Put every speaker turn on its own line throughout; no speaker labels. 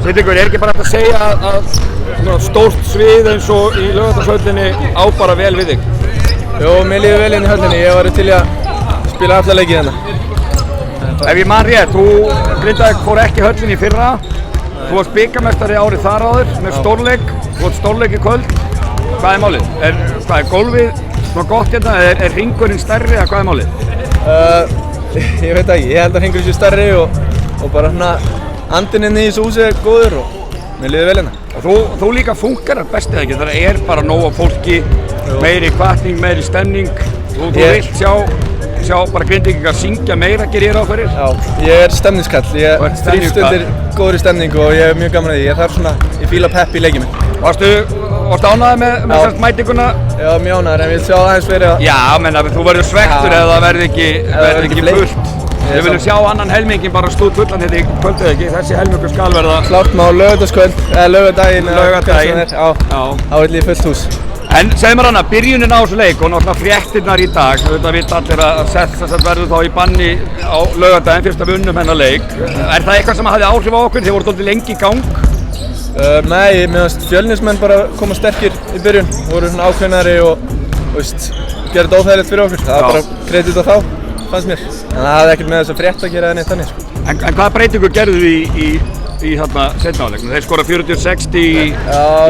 Sindringur, ekki bara hægt að segja að stórt svið eins og í Laugardalshöllinni á bara vel við þig?
Jó, mér líður vel inn í höllinni. Ég var til að spila alla leikið hérna.
Ef ég man rétt, Grindavík fór ekki höllinni í fyrra. Þú varst bikarmeistari árið þar áður með stórleik. Þú varst stórleik í kvöld. Hvað er málið? Hvað er gólfið svona gott hérna? Er hringurinn stærri eða hvað er málið?
Ég veit ekki. Ég held að hringurinn sé stærri og bara svona andinn inn í þessu húsi er góður og mér líður vel hérna.
Og þú líka fungerar best eða ekki? Það bara nóg af fólki, meiri hvatning, meiri stemning. Þú vilt sjá bara Grindvíkingar syngja meira, gerir ég ráð fyrir?
Já, ég stemningskall. Ég þrífst undir góðri stemningu og ég hef mjög gaman að því. Ég þarf svona, ég fíla pepp í leikinn minn.
Varstu ánægður með þessast mætinguna?
Já, mjög ánægður, en ég vil sjá aðeins fyrir að...
Já, menn þú verður svekktur ef það verður ekki fullt. Við viljum sjá annan helmingin bara stúd fullan hérna í kvöldið ekki, þessi helmingur skal verða...
Klárt má laugardagskvöld, eða laugardaginn, á villi fullt hús.
En segð mér hana, byrjunin á þessu leik og náttúrulega fréttirnar í dag, auðvitað vita allir að Seth verður þá í banni á laugardaginn fyrst að við unnum hennar leik. Er það eitthvað sem hafði áhrif á okkur? Þið voru dálítið lengi í gang?
Nei, mér finnst Fjölnismenn bara koma sterkir í byrjun, voru svona ákveðnari og gera þetta óþægilegt fyrir okkur. Það var bara kredit á þá, fannst mér. En það hafði ekkert með þess að frétta að gera það neitt þannig, sko.
En hvaða breytingu gerðu þið í þarna seinna áleiknum? Þeir skora 40-60 í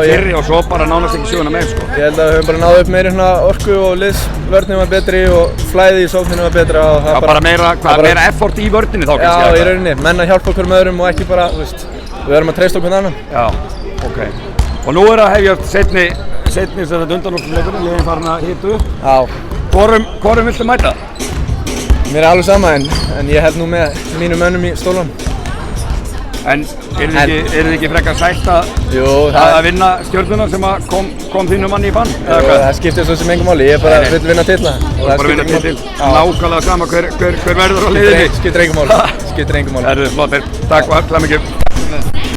fyrri og svo bara nánast ekki söguna með, sko.
Ég held að við höfum bara náð upp meiri orku og liðsvörnin var betri og flæði í sókninu var betra og það
bara meira effort í vörninni þá kannski?
Já, í rauninni. Menn að hjálpa okkur með öðrum og ekki bara, við verðum að treysta okkur annan.
Já, ok. Og nú að hefjast seinni undanúrslitaleikurinn, liðin farin að hita upp.
Já.
Hvorum viltu mæta?
Mér er alveg sama en ég held nú með mínum mönnum í stólunum.
En þið ekki frekar sætt að vinna Stjörnuna sem kom þínu manni í bann?
Það skiptir svo sem engum máli, ég bara vill vinna titla.
Bara vinna titil, nákvæmlega sama hver verður á liðinni?
Skiptir engum máli.
Herðu, flott, takk og allar mikið.